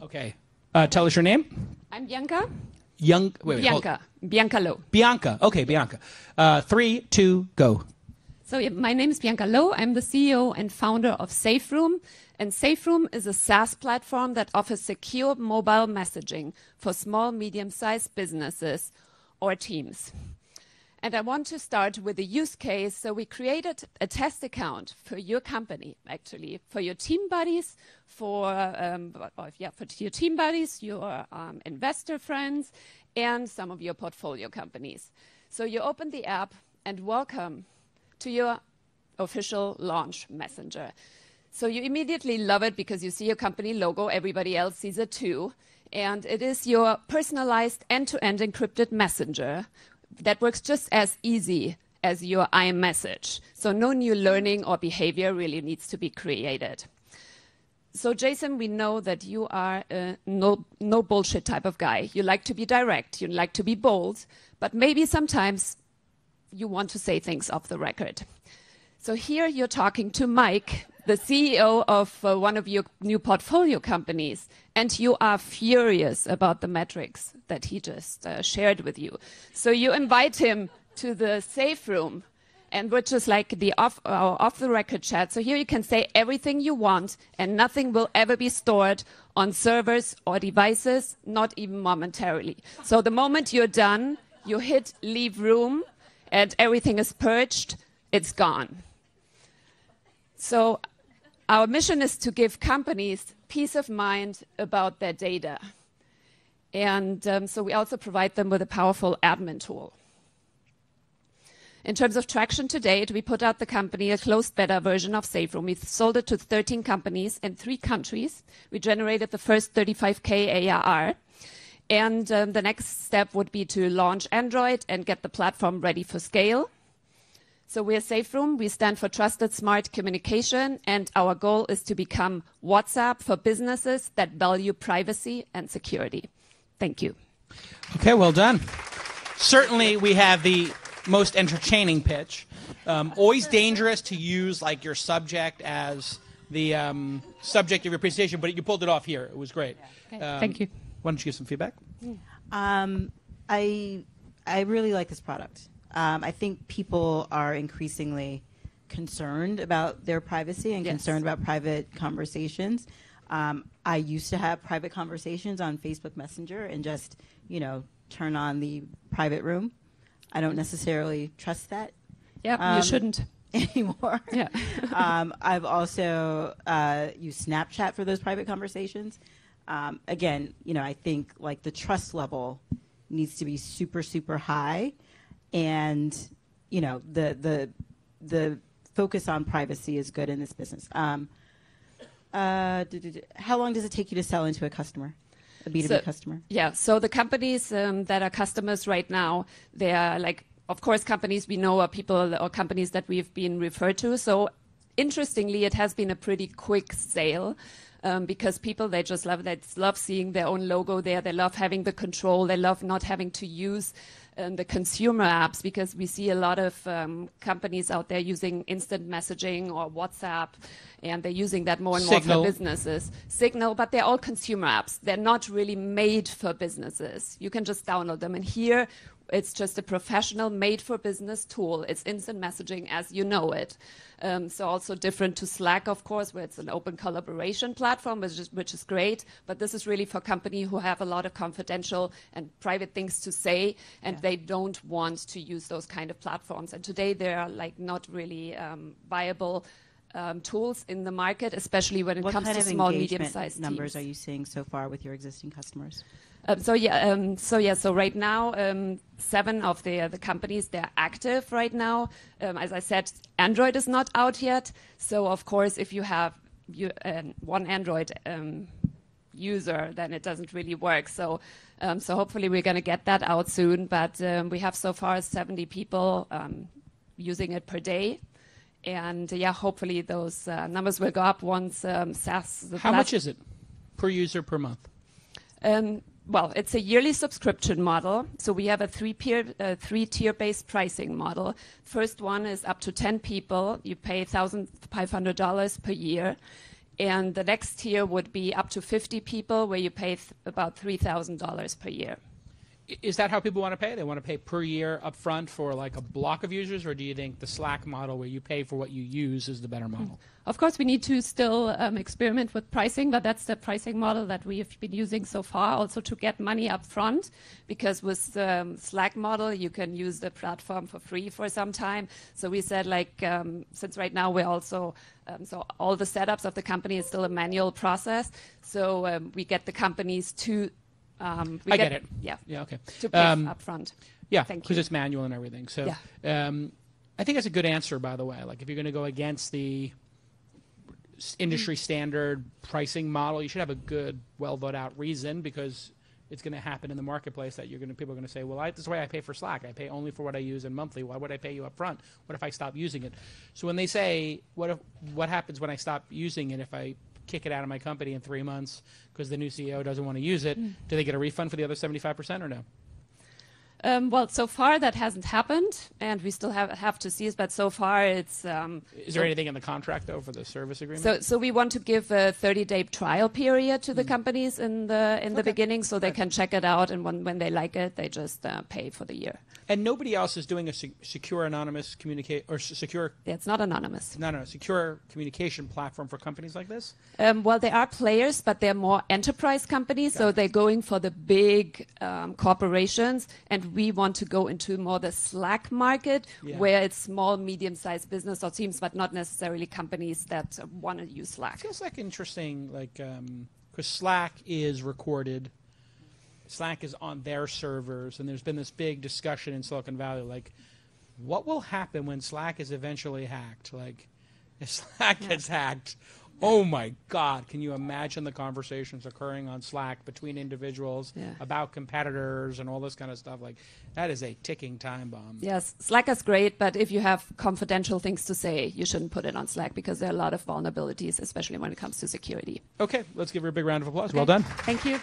Okay. Tell us your name. I'm Bianca. Bianca. Bianca Loew. Bianca. Okay, Bianca. 3, 2, go. So my name is Bianca Loew. I'm the CEO and founder of SafeRoom. And SafeRoom is a SaaS platform that offers secure mobile messaging for small, medium-sized businesses or teams. And I want to start with a use case. So we created a test account for your company, actually, for your team buddies, for your team buddies, your investor friends, and some of your portfolio companies. So you open the app and welcome to your official launch messenger. So you immediately love it because you see your company logo. Everybody else sees it too. And it is your personalized end-to-end encrypted messenger that works just as easy as your iMessage. So no new learning or behavior really needs to be created. So Jason, we know that you are a no bullshit type of guy. You like to be direct, you like to be bold, but maybe sometimes you want to say things off the record. So here you're talking to Mike, the CEO of one of your new portfolio companies, and you are furious about the metrics that he just shared with you. So you invite him to the SafeRoom, and which is like the off-the-record chat. So here you can say everything you want, and nothing will ever be stored on servers or devices, not even momentarily. So the moment you're done, you hit leave room, and everything is purged, it's gone. So our mission is to give companies peace of mind about their data. And so we also provide them with a powerful admin tool. In terms of traction to date, we put out the company a closed beta version of SafeRoom. We've sold it to 13 companies in 3 countries. We generated the first 35K ARR. And the next step would be to launch Android and get the platform ready for scale. So we're SafeRoom. We stand for Trusted Smart Communication, and our goal is to become WhatsApp for businesses that value privacy and security. Thank you. Okay, well done. Certainly, we have the most entertaining pitch. Always dangerous to use like your subject as the subject of your presentation, but you pulled it off here. It was great. Okay. Thank you. Why don't you give some feedback? I really like this product. I think people are increasingly concerned about their privacy and concerned about private conversations. I used to have private conversations on Facebook Messenger and just, turn on the private room. I don't necessarily trust that. Yeah, you shouldn't. Anymore. Yeah. I've also used Snapchat for those private conversations. Again, I think like the trust level needs to be super, super high. And, the focus on privacy is good in this business. How long does it take you to sell into a customer, a B2B customer? Yeah, so the companies that are customers right now, they are like, of course, companies we know are people or companies that we've been referred to. So interestingly, it has been a pretty quick sale. Because people, they just love seeing their own logo there. They love having the control. They love not having to use the consumer apps, because we see a lot of companies out there using instant messaging or WhatsApp, and they're using that more and more for businesses. Signal, but they're all consumer apps. They're not really made for businesses. You can just download them. And here, it's just a professional made-for-business tool. It's instant messaging as you know it. So also different to Slack, of course, where it's an open collaboration platform, which is great. But this is really for companies who have a lot of confidential and private things to say, and they don't want to use those kind of platforms. And today, there are like not really viable tools in the market, especially when it comes to small, medium-sized numbers teams. are you seeing so far with your existing customers? So right now, 7 of the companies, they're active right now. As I said, Android is not out yet. So of course, if you have one Android user, then it doesn't really work. So hopefully we're going to get that out soon. But we have so far 70 people using it per day. And hopefully those numbers will go up once SaaS. How much is it per user per month? Well, it's a yearly subscription model. So we have a 3-tier-based pricing model. First one is up to 10 people. You pay $1,500 per year. And the next tier would be up to 50 people, where you pay about $3,000 per year. Is that how people want to pay? They want to pay per year up front for like a block of users, or do you think the Slack model where you pay for what you use is the better model? Of course, we need to still experiment with pricing, but that's the pricing model that we have been using so far, also to get money up front, because with the Slack model, you can use the platform for free for some time. So we said, like, since right now we're also, so all the setups of the company is still a manual process, so we get the companies to I get it. Yeah. Yeah. Okay. To pay up front. Yeah, Thank because you. it's manual and everything. So, Yeah. I think that's a good answer, by the way. Like, if you're going to go against the industry standard pricing model, you should have a good, well thought out reason, because it's going to happen in the marketplace that people are going to say, well, this is the way I pay for Slack. I pay only for what I use in monthly. Why would I pay you up front? What if I stop using it? So when they say, what happens when I stop using it if I kick it out of my company in 3 months because the new CEO doesn't want to use it, do they get a refund for the other 75% or no? Well, so far that hasn't happened, and we still have to see it. But so far, it's. Is there anything in the contract though for the service agreement? So we want to give a 30-day trial period to the companies in the beginning, so they can check it out, and when they like it, they just pay for the year. And nobody else is doing a secure anonymous secure. It's not anonymous. No, secure communication platform for companies like this. Well, there are players, but they're more enterprise companies, so they're going for the big corporations, and we want to go into more the Slack market, where it's small, medium-sized business or teams, but not necessarily companies that want to use Slack. It feels like interesting, like because Slack is recorded. Slack is on their servers, and there's been this big discussion in Silicon Valley, like, what will happen when Slack is eventually hacked? Like, if Slack gets hacked, oh my God, can you imagine the conversations occurring on Slack between individuals about competitors and all this kind of stuff? Like, that is a ticking time bomb. Yes, Slack is great, but if you have confidential things to say, you shouldn't put it on Slack, because there are a lot of vulnerabilities, especially when it comes to security. Okay, let's give her a big round of applause. Okay. Well done. Thank you.